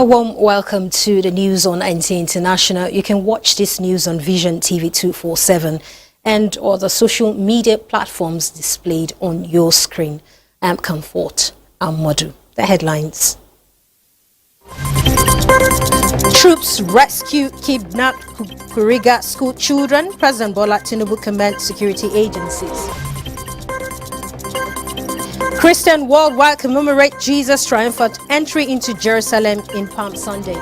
A warm welcome to the news on NTA International. You can watch this news on Vision TV 247 and other social media platforms displayed on your screen. I'm Comfort Amadu. The headlines. Troops rescue kidnapped Kuriga school children. President Bola Tinubu commends security agencies. Christian worldwide commemorate Jesus' triumphant entry into Jerusalem in Palm Sunday.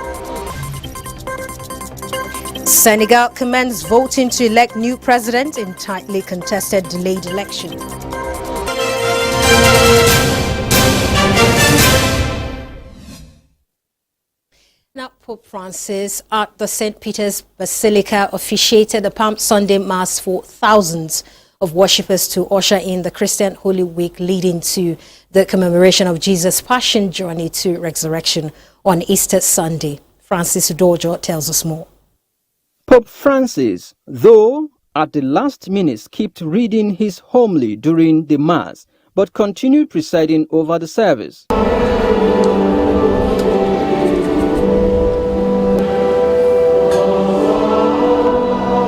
Senegal commences voting to elect new president in tightly contested delayed election. Now, Pope Francis at the St. Peter's Basilica officiated the Palm Sunday Mass for thousands of worshippers to usher in the Christian Holy Week leading to the commemoration of Jesus' passion journey to resurrection on Easter Sunday. Francis Udojo tells us more. Pope Francis, though at the last minute skipped reading his homily during the Mass, but continued presiding over the service.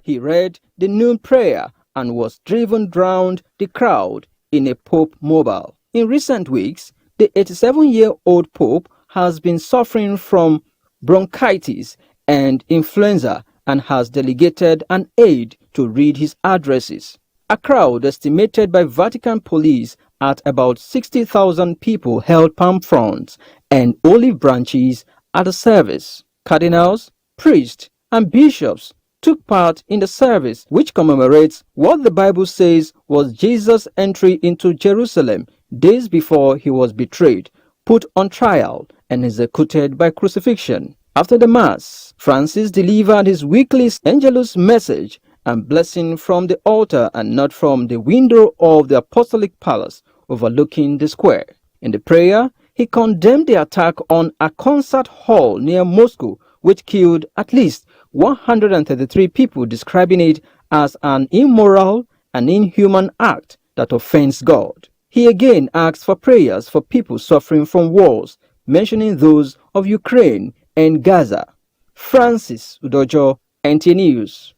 He read the noon prayer and was driven round the crowd in a Pope mobile. In recent weeks, the 87-year-old Pope has been suffering from bronchitis and influenza and has delegated an aide to read his addresses. A crowd estimated by Vatican police at about 60,000 people held palm fronds and olive branches at the service. Cardinals, priests, and bishops took part in the service, which commemorates what the Bible says was Jesus' entry into Jerusalem days before he was betrayed, put on trial, and executed by crucifixion. After the Mass, Francis delivered his weekly Angelus message and blessing from the altar and not from the window of the Apostolic Palace overlooking the square. In the prayer, he condemned the attack on a concert hall near Moscow, which killed at least 133 people, describing it as an immoral and inhuman act that offends God. He again asked for prayers for people suffering from wars, mentioning those of Ukraine and Gaza. Francis Udojo, NTA News.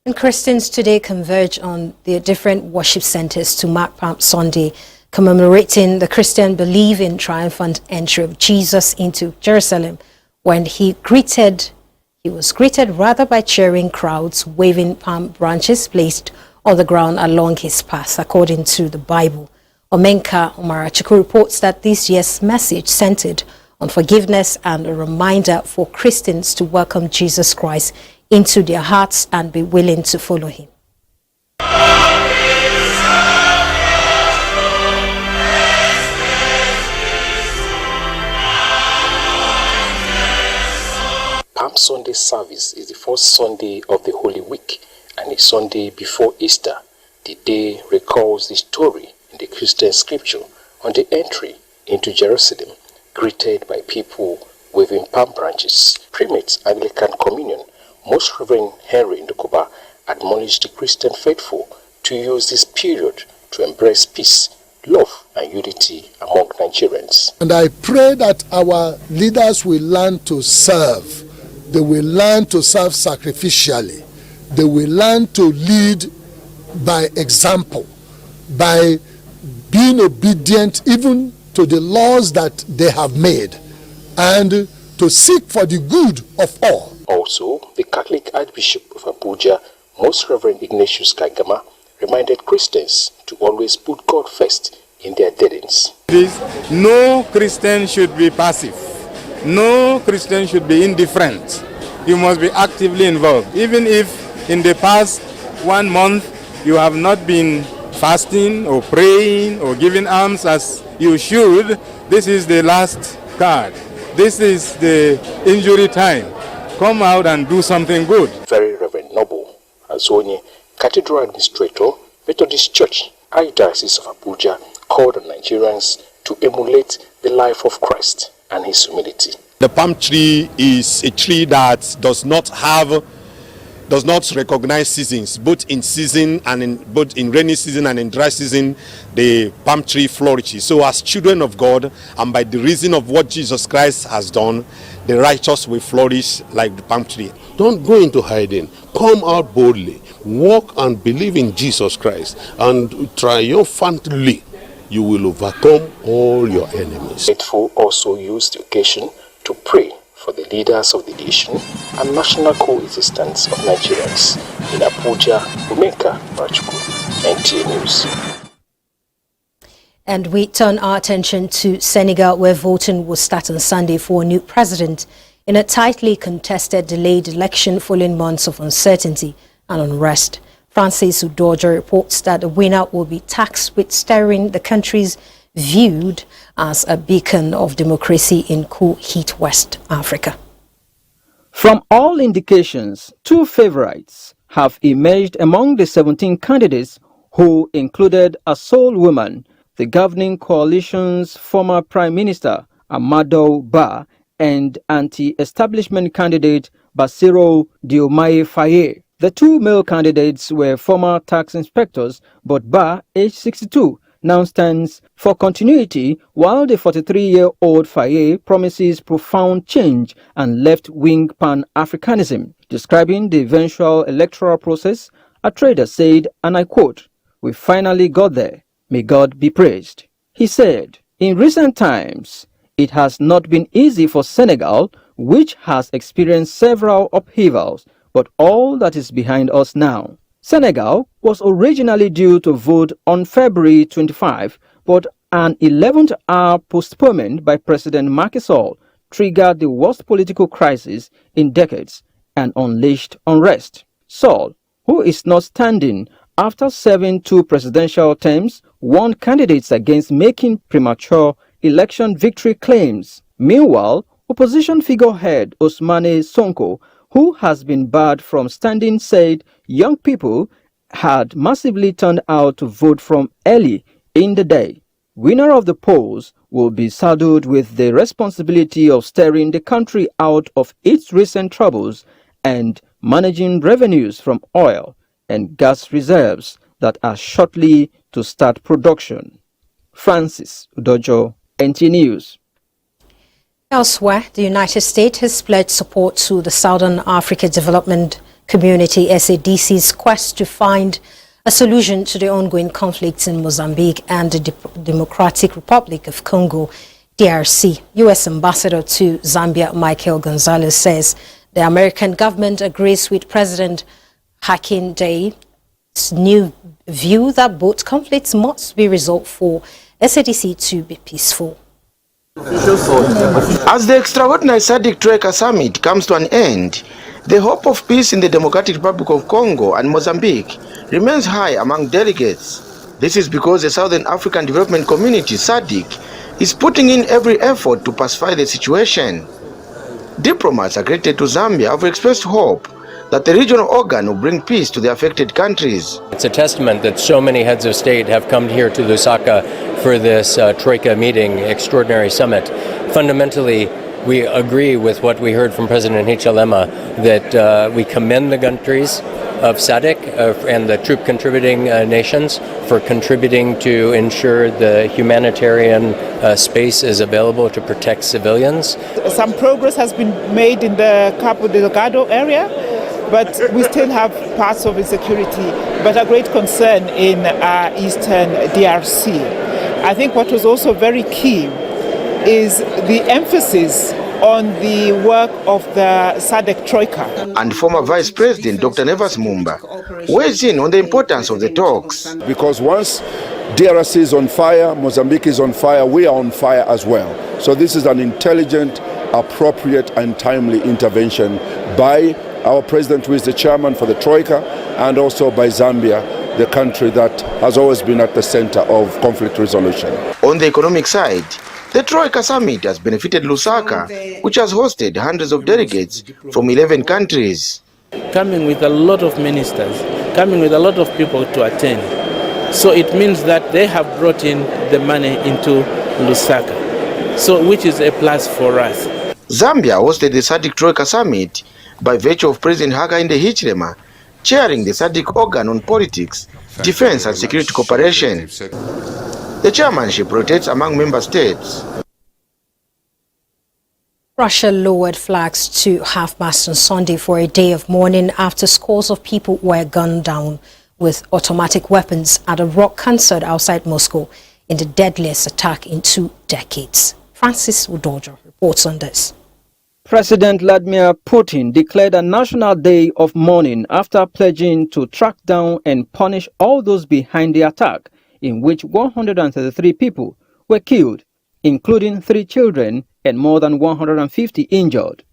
And Christians today converge on their different worship centers to mark Palm Sunday, commemorating the Christian belief in triumphant entry of Jesus into Jerusalem, when he was greeted rather by cheering crowds waving palm branches placed on the ground along his path, according to the Bible. Omenka Omarachiku reports that this year's message centered on forgiveness and a reminder for Christians to welcome Jesus Christ into their hearts and be willing to follow him. Palm Sunday service is the first Sunday of the Holy Week and a Sunday before Easter. The day recalls the story in the Christian scripture on the entry into Jerusalem, greeted by people waving palm branches. Primate Anglican Communion, Most Reverend Henry Ndukuba, admonished the Christian faithful to use this period to embrace peace, love, and unity among Nigerians. And I pray that our leaders will learn to serve. They will learn to serve sacrificially. They will learn to lead by example, by being obedient even to the laws that they have made, and to seek for the good of all. Also, the Catholic Archbishop of Abuja, Most Reverend Ignatius Kaigama, reminded Christians to always put God first in their dealings. No Christian should be passive. No Christian should be indifferent. You must be actively involved. Even if in the past 1 month you have not been fasting or praying or giving alms as you should, this is the last card. This is the injury time. Come out and do something good. Very Reverend Noble Azonye, Cathedral Administrator, Methodist Church, Archdiocese of Abuja, called on Nigerians to emulate the life of Christ and his humility. The palm tree is a tree that does not have does not recognize seasons. Both in rainy season and in dry season, the palm tree flourishes. So as children of God, and by the reason of what Jesus Christ has done, the righteous will flourish like the palm tree. Don't go into hiding. Come out boldly. Walk and believe in Jesus Christ, and triumphantly you will overcome all your enemies. Faithful also used the occasion to pray for the leaders of the nation and national coexistence of Nigerians. In Abuja, Umeka Rachukwu, NTA News. And we turn our attention to Senegal, where voting will start on Sunday for a new president in a tightly contested delayed election following months of uncertainty and unrest. Francis Udojo reports that the winner will be tasked with steering the country's viewed as a beacon of democracy in cool heat West Africa. From all indications, two favorites have emerged among the 17 candidates who included a sole woman, the governing coalition's former Prime Minister Amadou Ba, and anti-establishment candidate Bassirou Diomaye Faye. The two male candidates were former tax inspectors, but Ba, age 62, now stands for continuity, while the 43-year-old Faye promises profound change and left-wing pan-Africanism. Describing the eventual electoral process, a trader said, and I quote, "We finally got there. May God be praised." He said, "In recent times, it has not been easy for Senegal, which has experienced several upheavals, but all that is behind us now." Senegal was originally due to vote on February 25, but an 11th-hour postponement by President Macky Sall triggered the worst political crisis in decades and unleashed unrest. Sall, who is not standing after serving 2 presidential terms, warned candidates against making premature election victory claims. Meanwhile, opposition figurehead Ousmane Sonko, who has been barred from standing, said young people had massively turned out to vote from early in the day. Winner of the polls will be saddled with the responsibility of steering the country out of its recent troubles and managing revenues from oil and gas reserves that are shortly to start production. Francis Udojo, NT News. Elsewhere, the United States has pledged support to the Southern Africa Development Community SADC's quest to find a solution to the ongoing conflicts in Mozambique and the Democratic Republic of Congo, DRC. U.S. Ambassador to Zambia, Michael Gonzalez, says the American government agrees with President Hakinde's new view that both conflicts must be resolved for SADC to be peaceful. As the extraordinary SADC Troika Summit comes to an end, the hope of peace in the Democratic Republic of Congo and Mozambique remains high among delegates. This is because the Southern African Development Community, SADC, is putting in every effort to pacify the situation. Diplomats accredited to Zambia have expressed hope that the regional organ will bring peace to the affected countries. It's a testament that so many heads of state have come here to Lusaka for this Troika meeting, extraordinary summit. Fundamentally, we agree with what we heard from President Hichilema, that we commend the countries of SADC and the troop contributing nations for contributing to ensure the humanitarian space is available to protect civilians. Some progress has been made in the Cabo Delgado area, but we still have parts of insecurity, but a great concern in eastern DRC. I think what was also very key is the emphasis on the work of the SADC Troika. And former Vice President Dr. Nevas Mumba weighs in on the importance of the talks. Because once DRC is on fire, Mozambique is on fire, we are on fire as well. So this is an intelligent, appropriate and timely intervention by our president, who is the chairman for the Troika, and also by Zambia, the country that has always been at the center of conflict resolution. On the economic side, the Troika Summit has benefited Lusaka, which has hosted hundreds of delegates from 11 countries. Coming with a lot of ministers, coming with a lot of people to attend. So it means that they have brought in the money into Lusaka, so which is a plus for us. Zambia hosted the SADC Troika Summit by virtue of President Hakainde Hichilema chairing the SADC organ on politics, defense and security cooperation. The chairmanship rotates among member states. Russia lowered flags to half-mast on Sunday for a day of mourning after scores of people were gunned down with automatic weapons at a rock concert outside Moscow in the deadliest attack in 2 decades. Francis Udojo reports on this. President Vladimir Putin declared a national day of mourning after pledging to track down and punish all those behind the attack, in which 133 people were killed, including 3 children and more than 150 injured.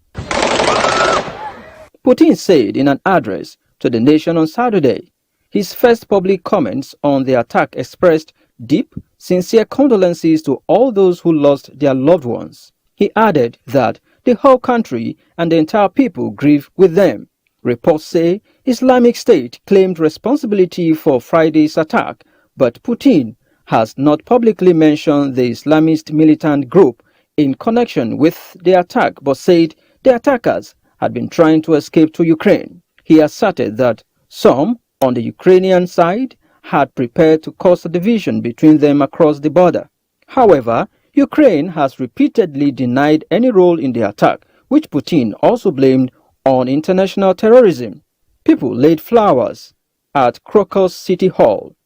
Putin said in an address to the nation on Saturday, his first public comments on the attack expressed deep, sincere condolences to all those who lost their loved ones. He added that the whole country and the entire people grieve with them. Reports say Islamic State claimed responsibility for Friday's attack, but Putin has not publicly mentioned the Islamist militant group in connection with the attack, but said the attackers had been trying to escape to Ukraine. He asserted that some on the Ukrainian side had prepared to cause a division between them across the border. However, Ukraine has repeatedly denied any role in the attack, which Putin also blamed on international terrorism. People laid flowers at Crocus City Hall,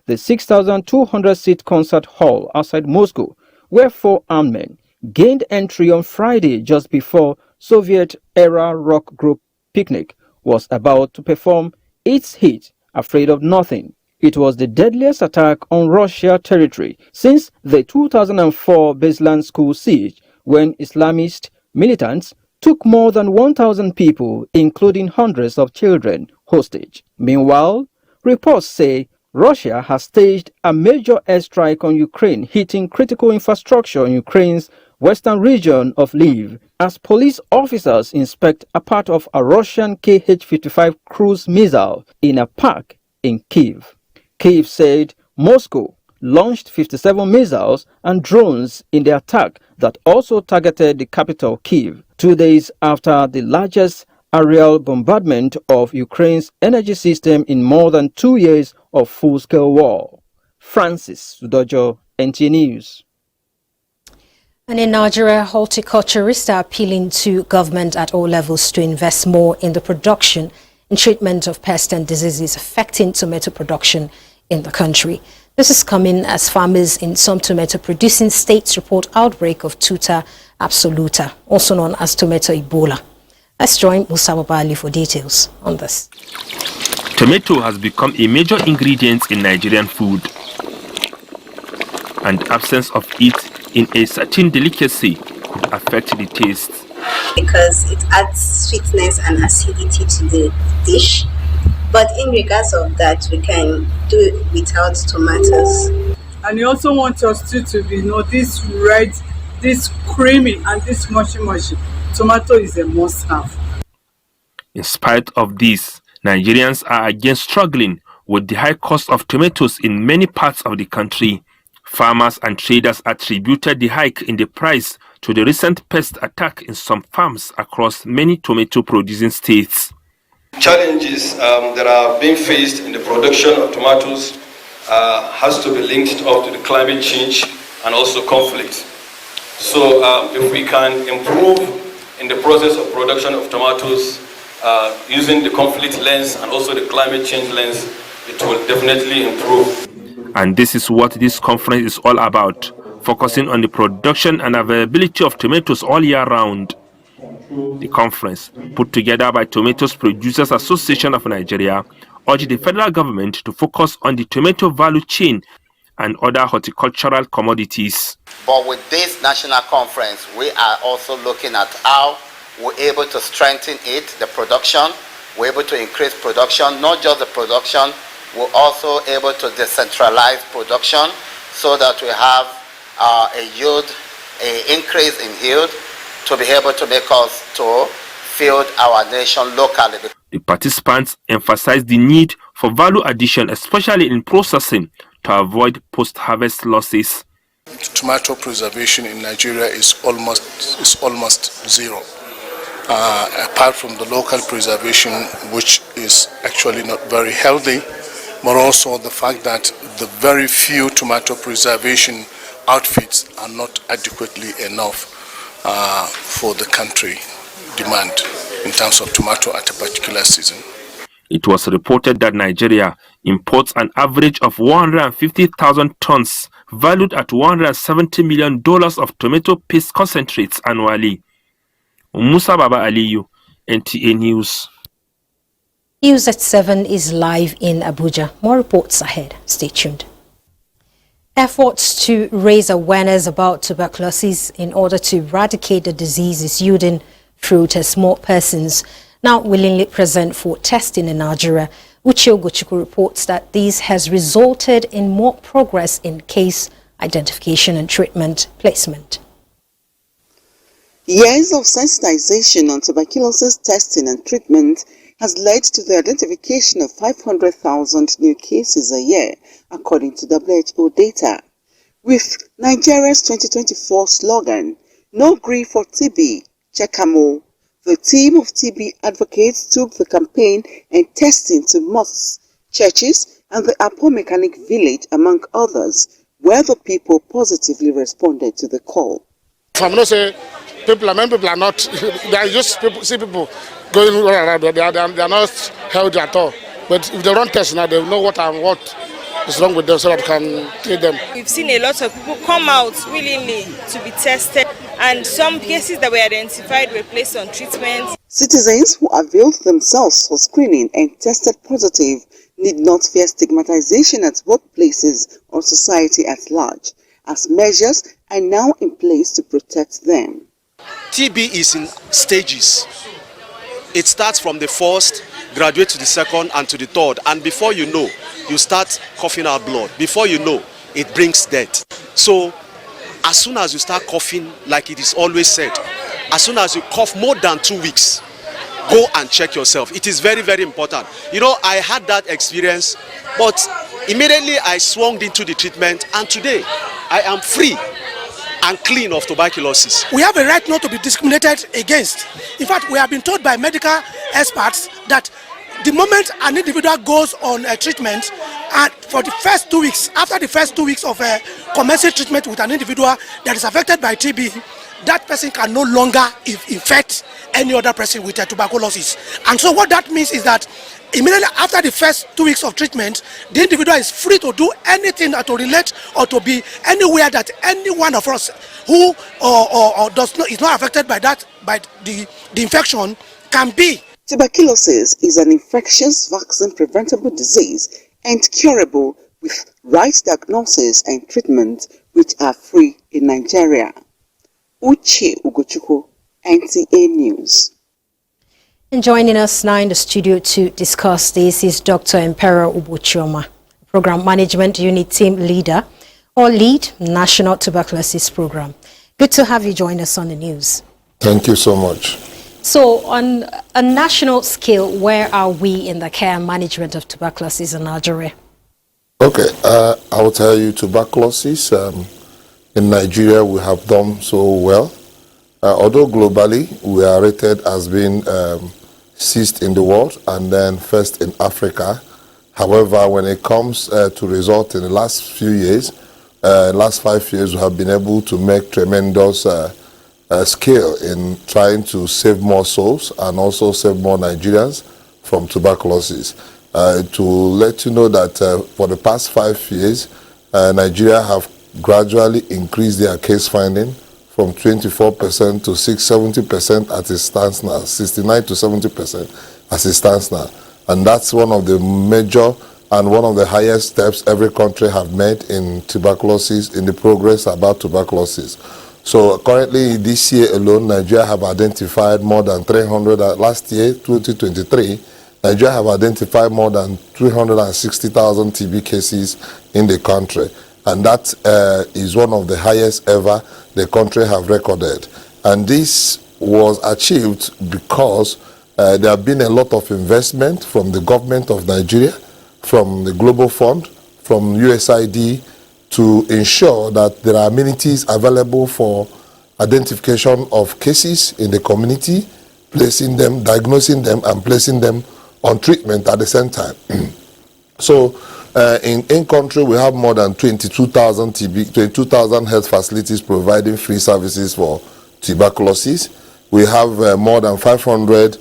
the 6,200-seat concert hall outside Moscow, where 4 armed men gained entry on Friday just before Soviet-era rock group Picnic was about to perform its hit, Afraid of Nothing. It was the deadliest attack on Russia territory since the 2004 Beslan school siege, when Islamist militants took more than 1,000 people, including hundreds of children, hostage. Meanwhile, reports say Russia has staged a major airstrike on Ukraine, hitting critical infrastructure in Ukraine's western region of Lviv, as police officers inspect a part of a Russian Kh-55 cruise missile in a park in Kyiv. Kyiv said Moscow launched 57 missiles and drones in the attack that also targeted the capital, Kyiv, 2 days after the largest aerial bombardment of Ukraine's energy system in more than 2 years of full-scale war. Francis Udojo, NTA News. And in Nigeria, horticulturists are appealing to government at all levels to invest more in the production and treatment of pests and diseases affecting tomato production in the country. This is coming as farmers in some tomato-producing states report outbreak of Tuta absoluta, also known as tomato Ebola. Let's join Musa Babali for details on this. Tomato has become a major ingredient in Nigerian food, and the absence of it in a certain delicacy could affect the taste. Because it adds sweetness and acidity to the dish. But in regards of that, we can do it without tomatoes. And he also wants us to be, this red, this creamy, and this mushy. Tomato is a must-have. In spite of this, Nigerians are again struggling with the high cost of tomatoes in many parts of the country. Farmers and traders attributed the hike in the price to the recent pest attack in some farms across many tomato-producing states. Challenges that are being faced in the production of tomatoes has to be linked up to the climate change and also conflict. So if we can improve in the process of production of tomatoes using the conflict lens and also the climate change lens, it will definitely improve. And this is what this conference is all about, focusing on the production and availability of tomatoes all year round. The conference, put together by Tomatoes Producers Association of Nigeria, urged the federal government to focus on the tomato value chain and other horticultural commodities. But with this national conference, we are also looking at how we're able to strengthen it, the production, we're able to increase production, not just the production, we're also able to decentralize production so that we have a yield, an increase in yield to be able to make us to feed our nation locally. The participants emphasized the need for value addition, especially in processing, to avoid post-harvest losses. Tomato preservation in Nigeria is almost zero. apart from the local preservation, which is actually not very healthy, but also the fact that the very few tomato preservation outfits are not adequately enough for the country demand in terms of tomato at a particular season. It was reported that Nigeria imports an average of 150,000 tons, valued at $170 million of tomato paste concentrates annually. Musa Baba Aliyu, NTA News. News at 7 is live in Abuja. More reports ahead. Stay tuned. Efforts to raise awareness about tuberculosis in order to eradicate the disease is yielding fruit as more persons now willingly present for testing in Nigeria. Uche Ogochukwu reports that this has resulted in more progress in case identification and treatment placement. Years of sensitization on tuberculosis testing and treatment has led to the identification of 500,000 new cases a year, according to WHO data. With Nigeria's 2024 slogan, No Grief for TB, Chekamo, the team of TB advocates took the campaign and testing to mosques, churches, and the Apo Mechanic village, among others, where the people positively responded to the call. I'm not saying people are not, they are just people, see people going around, they are not healthy at all. But if they don't test now, they know what is wrong with them so that they can treat them. We've seen a lot of people come out willingly to be tested, and some cases that were identified were placed on treatment. Citizens who availed themselves for screening and tested positive need not fear stigmatization at workplaces or society at large, as measures are now in place to protect them. TB is in stages. It starts from the first, graduate to the second and to the third, and before you know, you start coughing out blood. Before you know, it brings death. So as soon as you start coughing, like it is always said, as soon as you cough more than 2 weeks, go and check yourself. It is very, very important. You know, I had that experience, but immediately I swung into the treatment, and today I am free and clean of tuberculosis. We have a right not to be discriminated against. In fact, we have been told by medical experts that the moment an individual goes on a treatment, and for the first 2 weeks, after the first 2 weeks of commencing treatment with an individual that is affected by TB, that person can no longer infect any other person with tuberculosis. And so what that means is that immediately after the first 2 weeks of treatment, the individual is free to do anything or to relate or to be anywhere that any one of us who is not affected by the infection can be. Tuberculosis is an infectious vaccine preventable disease and curable with right diagnosis and treatment, which are free in Nigeria. Uche Ugochukwu, NTA News. And joining us now in the studio to discuss this is Dr. Impera Ubochioma, Program Management Unit Team Leader or Lead National Tuberculosis Program. Good to have you join us on the news. Thank you so much. So on a national scale, where are we in the care and management of tuberculosis in Nigeria? Okay, I will tell you tuberculosis. In Nigeria, we have done so well. Although globally, we are rated as being sixth in the world and then first in Africa. However, when it comes to result in the last few years, last 5 years, we have been able to make tremendous scale in trying to save more souls and also save more Nigerians from tuberculosis. To let you know that for the past 5 years, Nigeria have gradually increased their case finding from 24% to 70% as it stands now, 69 to 70% as it stands now. And that's one of the major and one of the highest steps every country have made in tuberculosis, in the progress about tuberculosis. So currently this year alone, Nigeria have identified more than 300, last year, 2023, Nigeria have identified more than 360,000 TB cases in the country. And that is one of the highest ever the country have recorded. And this was achieved because there have been a lot of investment from the government of Nigeria, from the Global Fund, from USAID, to ensure that there are amenities available for identification of cases in the community placing them, diagnosing them, and placing them on treatment at the same time. So in country, we have more than 22,000 health facilities providing free services for tuberculosis. We have more than 500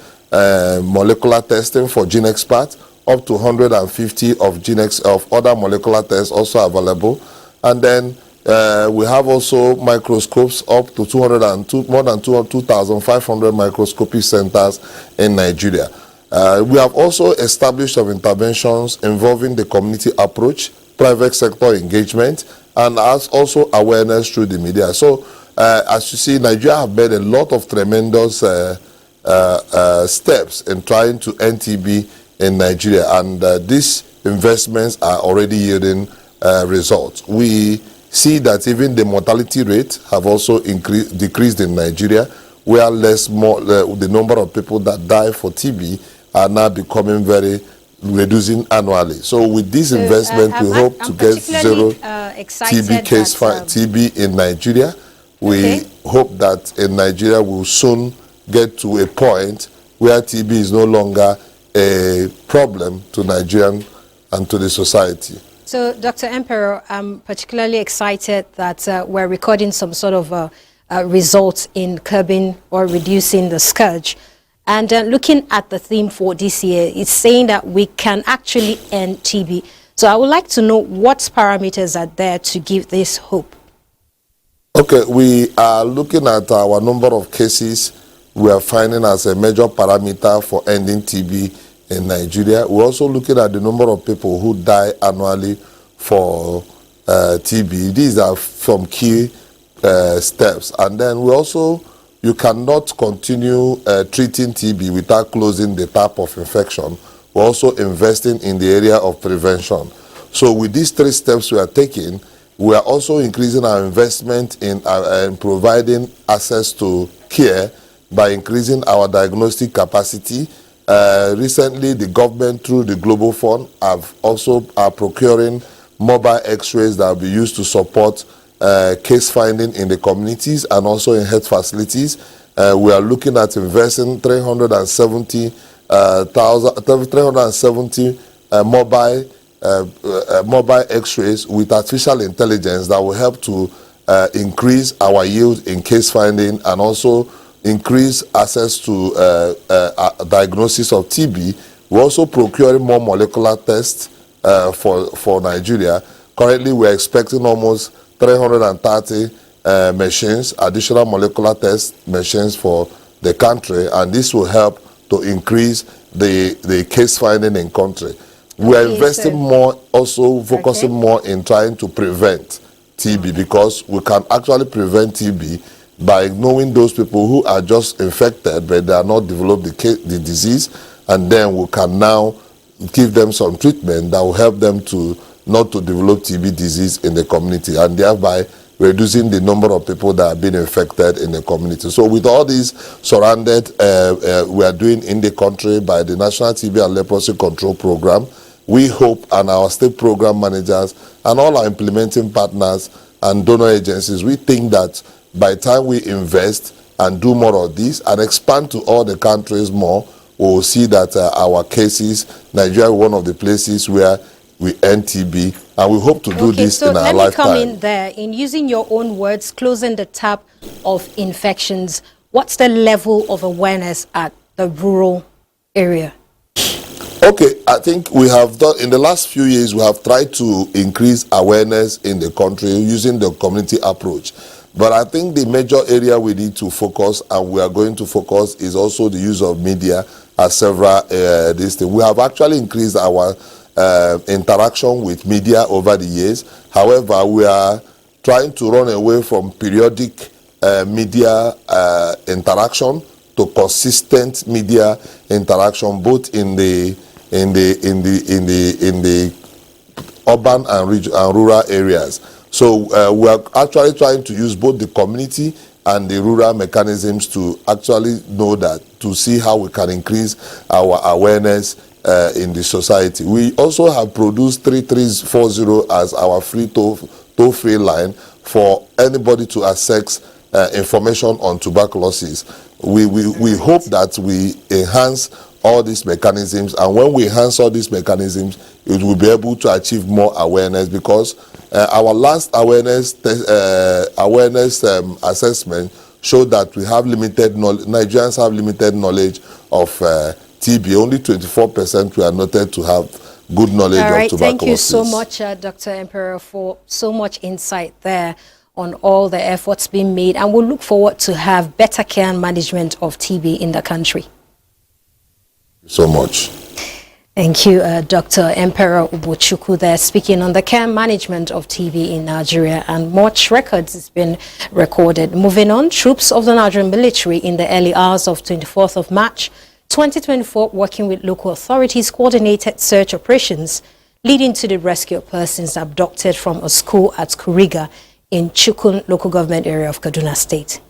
molecular testing for gene experts, up to 150 of other molecular tests also available. And then we have also microscopes up to more than 2,500 microscopic centers in Nigeria. We have also established some interventions involving the community approach, private sector engagement, and also awareness through the media. So as you see, Nigeria have made a lot of tremendous steps in trying to end TB in Nigeria, and these investments are already yielding results. We see that even the mortality rate have also decreased in Nigeria, where the number of people that die for TB are now becoming reducing annually. So with this investment, we hope to get zero TB in Nigeria. We hope that in Nigeria we'll soon get to a point where TB is no longer a problem to Nigerian and to the society. So, Dr. Emperor, I'm particularly excited that we're recording some sort of results in curbing or reducing the scourge. And looking at the theme for this year, it's saying that we can actually end TB. So I would like to know what parameters are there to give this hope. Okay, we are looking at our number of cases we are finding as a major parameter for ending TB in Nigeria. We're also looking at the number of people who die annually for TB. These are some key steps. And then you cannot continue treating TB without closing the tap of infection. We're also investing in the area of prevention. So with these 3 steps we are taking, we are also increasing our investment in providing access to care by increasing our diagnostic capacity. Recently, the government, through the Global Fund, are procuring mobile x-rays that will be used to support case finding in the communities and also in health facilities. We are looking at investing 370 mobile x-rays with artificial intelligence that will help to increase our yield in case finding and also increase access to diagnosis of TB. We're also procuring more molecular tests for Nigeria. Currently, we're expecting almost 330 machines, additional molecular test machines for the country, and this will help to increase the case finding in country. We are investing more, also focusing more in trying to prevent TB, because we can actually prevent TB by knowing those people who are just infected but they are not developed the disease, and then we can now give them some treatment that will help them to not to develop TB disease in the community, and thereby reducing the number of people that have been infected in the community. So with all these surrounded, we are doing in the country by the National TB and Leprosy Control Program, we hope, and our state program managers and all our implementing partners and donor agencies, we think that by the time we invest and do more of this and expand to all the countries more, we will see that our cases, Nigeria is one of the places where we end TB, and we hope to do this in our lifetime. Let me come in there. In using your own words, closing the tap of infections, what's the level of awareness at the rural area? Okay, I think we have done, in the last few years, we have tried to increase awareness in the country using the community approach. But I think the major area we need to focus, and we are going to focus, is also the use of media as several these things. We have actually increased our interaction with media over the years. However, we are trying to run away from periodic media interaction to consistent media interaction, both in the urban and rural areas. So we are actually trying to use both the community and the rural mechanisms to actually know that, to see how we can increase our awareness in the society. We also have produced 3340 as our free toll-free line for anybody to access information on tuberculosis. we hope that we enhance all these mechanisms, and when we enhance all these mechanisms, it will be able to achieve more awareness, because our last awareness assessment showed that we have limited knowledge. Nigerians have limited knowledge of TB. Only 24% were noted to have good knowledge of tuberculosis. Thank you so much, Dr. Emperor, for so much insight there on all the efforts being made, and we'll look forward to have better care and management of TB in the country. So much. Thank you, Dr. Emperor Ubochukwu there, speaking on the care management of TB in Nigeria, and much records has been recorded. Moving on, troops of the Nigerian military in the early hours of 24th of March 2024, working with local authorities, coordinated search operations leading to the rescue of persons abducted from a school at Kuriga in Chukun local government area of Kaduna State.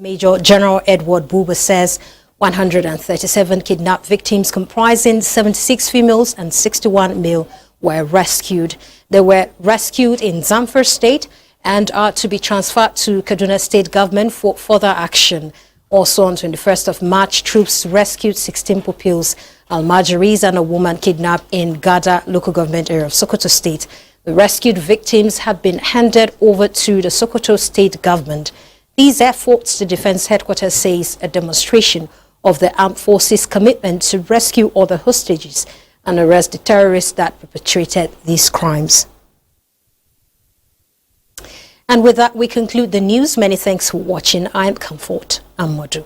Major General Edward Buba says 137 kidnapped victims comprising 76 females and 61 male were rescued. They were rescued in Zamfara State and are to be transferred to Kaduna State government for further action. Also on 21st of March, troops rescued 16 pupils, Almajiris, and a woman kidnapped in Gada local government area of Sokoto State. The rescued victims have been handed over to the Sokoto State government. These efforts, the Defense Headquarters says, a demonstration of the armed forces' commitment to rescue all the hostages and arrest the terrorists that perpetrated these crimes. And with that, we conclude the news. Many thanks for watching. I am Comfort Amodu.